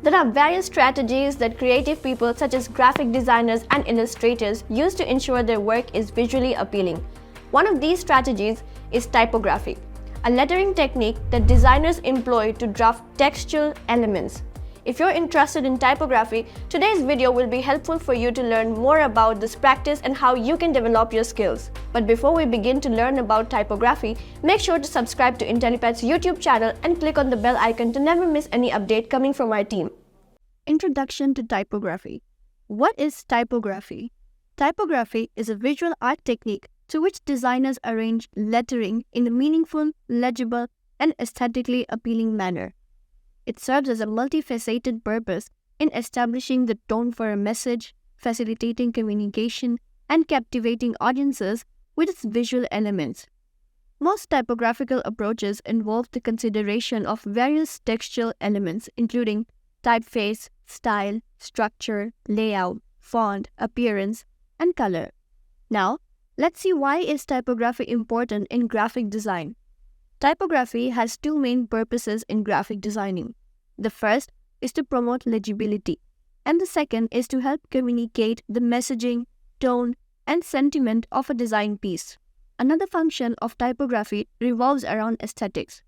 There are various strategies that creative people such as graphic designers and illustrators use to ensure their work is visually appealing. One of these strategies is typography, a lettering technique that designers employ to draft textual elements. If you're interested in typography, today's video will be helpful for you to learn more about this practice and how you can develop your skills. But before we begin to learn about typography, make sure to subscribe to Intellipaat's YouTube channel and click on the bell icon to never miss any update coming from our team. Introduction to typography. What is typography? Typography is a visual art technique to which designers arrange lettering in a meaningful, legible, and aesthetically appealing manner. It serves as a multifaceted purpose in establishing the tone for a message, facilitating communication, and captivating audiences with its visual elements. Most typographical approaches involve the consideration of various textual elements including typeface, style, structure, layout, font, appearance, and color. Now, let's see why is typography important in graphic design. Typography has two main purposes in graphic designing. The first is to promote legibility, and the second is to help communicate the messaging, tone, and sentiment of a design piece. Another function of typography revolves around aesthetics.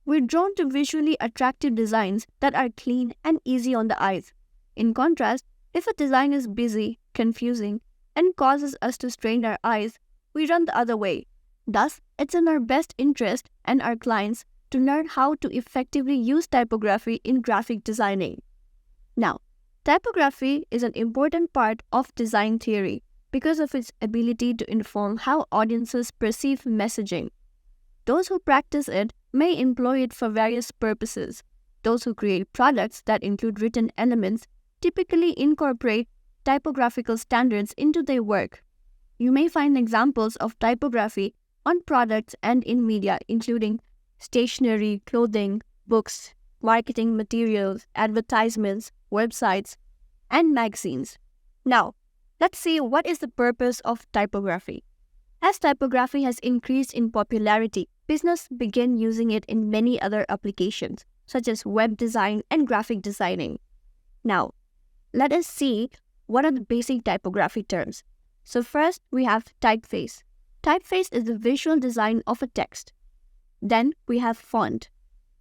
We're drawn to visually attractive designs that are clean and easy on the eyes. In contrast, if a design is busy, confusing, and causes us to strain our eyes, we run the other way. Thus, it's in our best interest and our clients to learn how to effectively use typography in graphic designing. Now, typography is an important part of design theory because of its ability to inform how audiences perceive messaging. Those who practice it may employ it for various purposes. Those who create products that include written elements typically incorporate typographical standards into their work. You may find examples of typography on products and in media, including stationery, clothing, books, marketing materials, advertisements, websites, and magazines. Now, let's see what is the purpose of typography. As typography has increased in popularity, business began using it in many other applications, such as web design and graphic designing. Now, let us see what are the basic typography terms. So first, we have typeface. Typeface is the visual design of a text. Then we have font.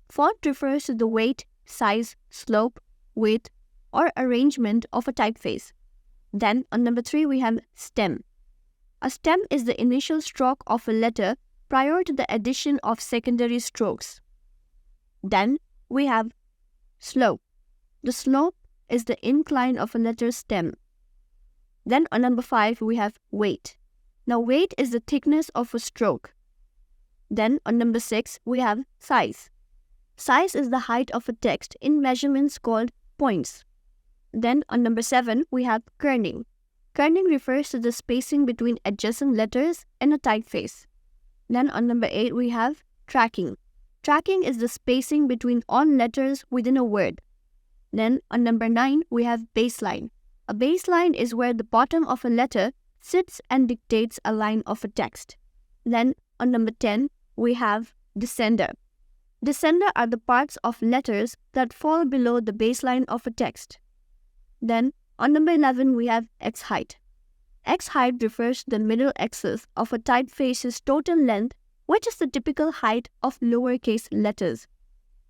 Font refers to the weight, size, slope, width, or arrangement of a typeface. Then on number 3, we have stem. A stem is the initial stroke of a letter prior to the addition of secondary strokes. Then we have slope. The slope is the incline of a letter's stem. Then on number 5, we have weight. Now weight is the thickness of a stroke. Then on number 6, we have size. Size is the height of a text in measurements called points. Then on number 7, we have kerning. Kerning refers to the spacing between adjacent letters in a typeface. Then on number 8, we have tracking. Tracking is the spacing between all letters within a word. Then on number 9, we have baseline. A baseline is where the bottom of a letter sits and dictates a line of a text. Then on number 10, we have descender. Descender are the parts of letters that fall below the baseline of a text. Then on number 11, we have X height. X height refers to the middle axis of a typeface's total length, which is the typical height of lowercase letters.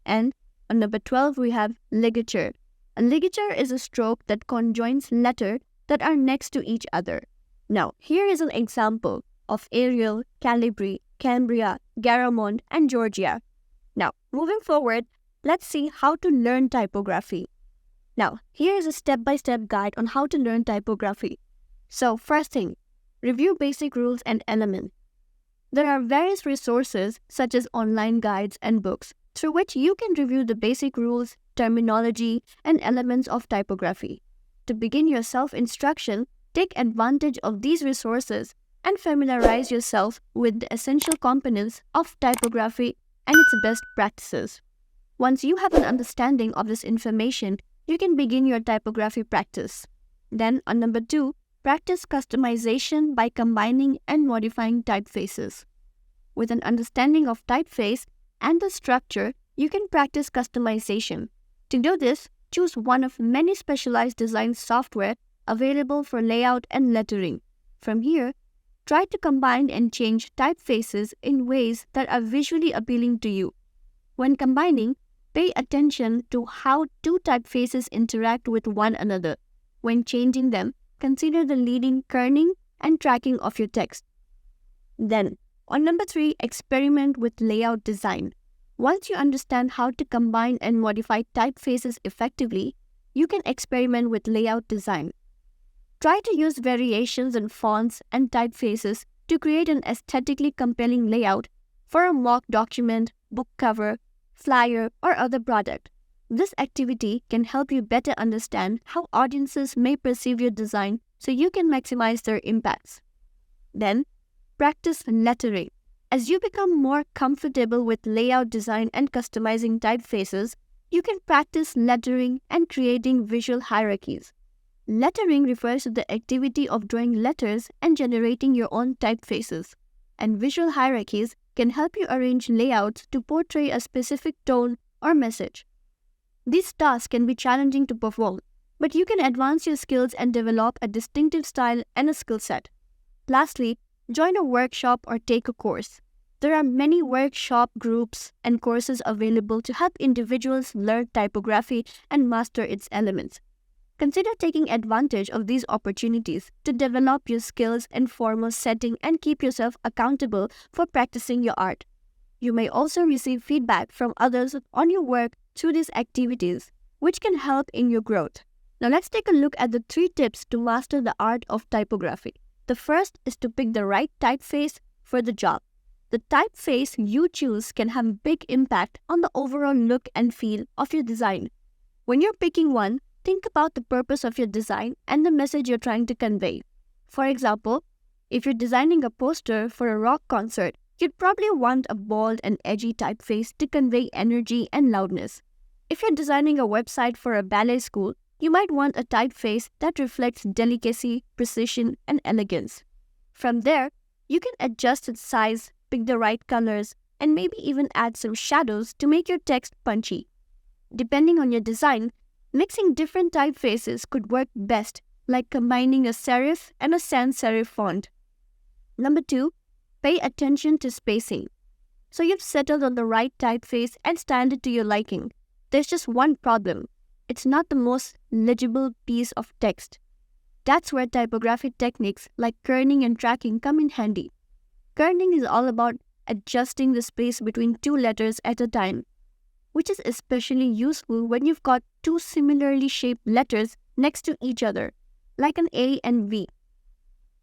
And on number 12, we have ligature. A ligature is a stroke that conjoins letters that are next to each other. Now, here is an example of Arial, Calibri, Cambria, Garamond, and Georgia. Now, moving forward, let's see how to learn typography. Now, here is a step-by-step guide on how to learn typography. So, first thing, review basic rules and elements. There are various resources such as online guides and books through which you can review the basic rules, terminology, and elements of typography. To begin your self-instruction, take advantage of these resources and familiarize yourself with the essential components of typography and its best practices. Once you have an understanding of this information, you can begin your typography practice. Then on number 2, practice customization by combining and modifying typefaces. With an understanding of typeface and the structure, you can practice customization. To do this, choose one of many specialized design software available for layout and lettering. From here, try to combine and change typefaces in ways that are visually appealing to you. When combining, pay attention to how two typefaces interact with one another. When changing them, consider the leading kerning and tracking of your text. Then, on number 3, experiment with layout design. Once you understand how to combine and modify typefaces effectively, you can experiment with layout design. Try to use variations in fonts and typefaces to create an aesthetically compelling layout for a mock document, book cover, flyer, or other product. This activity can help you better understand how audiences may perceive your design so you can maximize their impacts. Then, practice lettering. As you become more comfortable with layout design and customizing typefaces, you can practice lettering and creating visual hierarchies. Lettering refers to the activity of drawing letters and generating your own typefaces, and visual hierarchies can help you arrange layouts to portray a specific tone or message. These tasks can be challenging to perform, but you can advance your skills and develop a distinctive style and a skill set. Lastly, join a workshop or take a course. There are many workshop groups and courses available to help individuals learn typography and master its elements. Consider taking advantage of these opportunities to develop your skills in formal setting and keep yourself accountable for practicing your art. You may also receive feedback from others on your work through these activities, which can help in your growth. Now let's take a look at the 3 tips to master the art of typography. The first is to pick the right typeface for the job. The typeface you choose can have a big impact on the overall look and feel of your design. When you're picking one, think about the purpose of your design and the message you're trying to convey. For example, if you're designing a poster for a rock concert, you'd probably want a bold and edgy typeface to convey energy and loudness. If you're designing a website for a ballet school, you might want a typeface that reflects delicacy, precision, and elegance. From there, you can adjust its size, pick the right colors, and maybe even add some shadows to make your text punchy. Depending on your design, mixing different typefaces could work best, like combining a serif and a sans serif font. Number 2, pay attention to spacing. So you've settled on the right typeface and styled it to your liking. There's just one problem. It's not the most legible piece of text. That's where typography techniques like kerning and tracking come in handy. Kerning is all about adjusting the space between 2 letters at a time, which is especially useful when you've got 2 similarly shaped letters next to each other, like an A and V.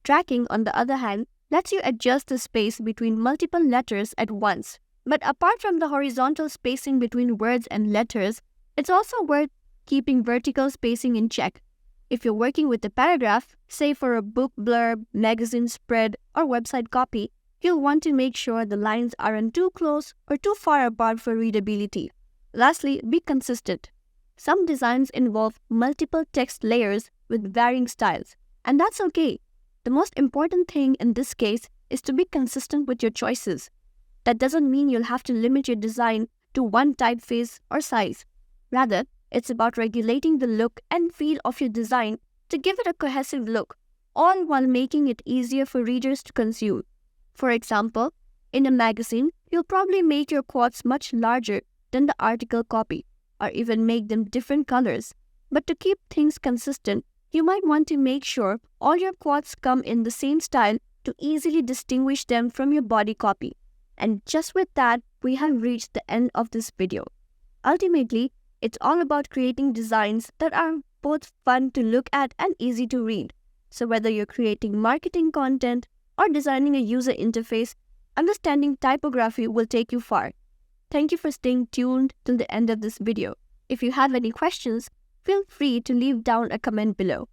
Tracking, on the other hand, lets you adjust the space between multiple letters at once. But apart from the horizontal spacing between words and letters, it's also worth keeping vertical spacing in check. If you're working with a paragraph, say for a book blurb, magazine spread, or website copy, you'll want to make sure the lines aren't too close or too far apart for readability. Lastly, be consistent. Some designs involve multiple text layers with varying styles, and that's okay. The most important thing in this case is to be consistent with your choices. That doesn't mean you'll have to limit your design to one typeface or size. Rather, it's about regulating the look and feel of your design to give it a cohesive look, all while making it easier for readers to consume. For example, in a magazine, you'll probably make your quotes much larger than the article copy, or even make them different colors. But to keep things consistent, you might want to make sure all your quotes come in the same style to easily distinguish them from your body copy. And just with that, we have reached the end of this video. Ultimately, it's all about creating designs that are both fun to look at and easy to read. So whether you're creating marketing content or designing a user interface, understanding typography will take you far. Thank you for staying tuned till the end of this video. If you have any questions, feel free to leave down a comment below.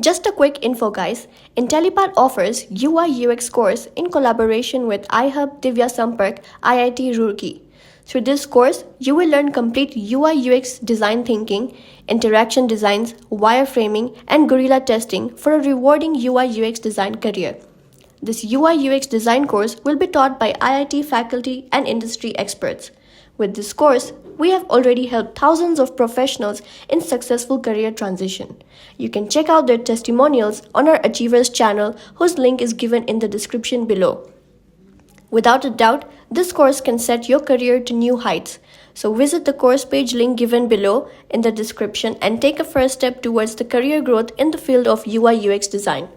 Just a quick info guys, Intellipaat offers UI UX course in collaboration with iHub Divya Sampark IIT Roorkee. Through this course, you will learn complete UI UX design thinking, interaction designs, wireframing, and guerrilla testing for a rewarding UI UX design career. This UI UX design course will be taught by IIT faculty and industry experts. With this course, we have already helped thousands of professionals in successful career transition. You can check out their testimonials on our Achievers channel, whose link is given in the description below. Without a doubt, this course can set your career to new heights. So visit the course page link given below in the description and take a first step towards the career growth in the field of UI/UX design.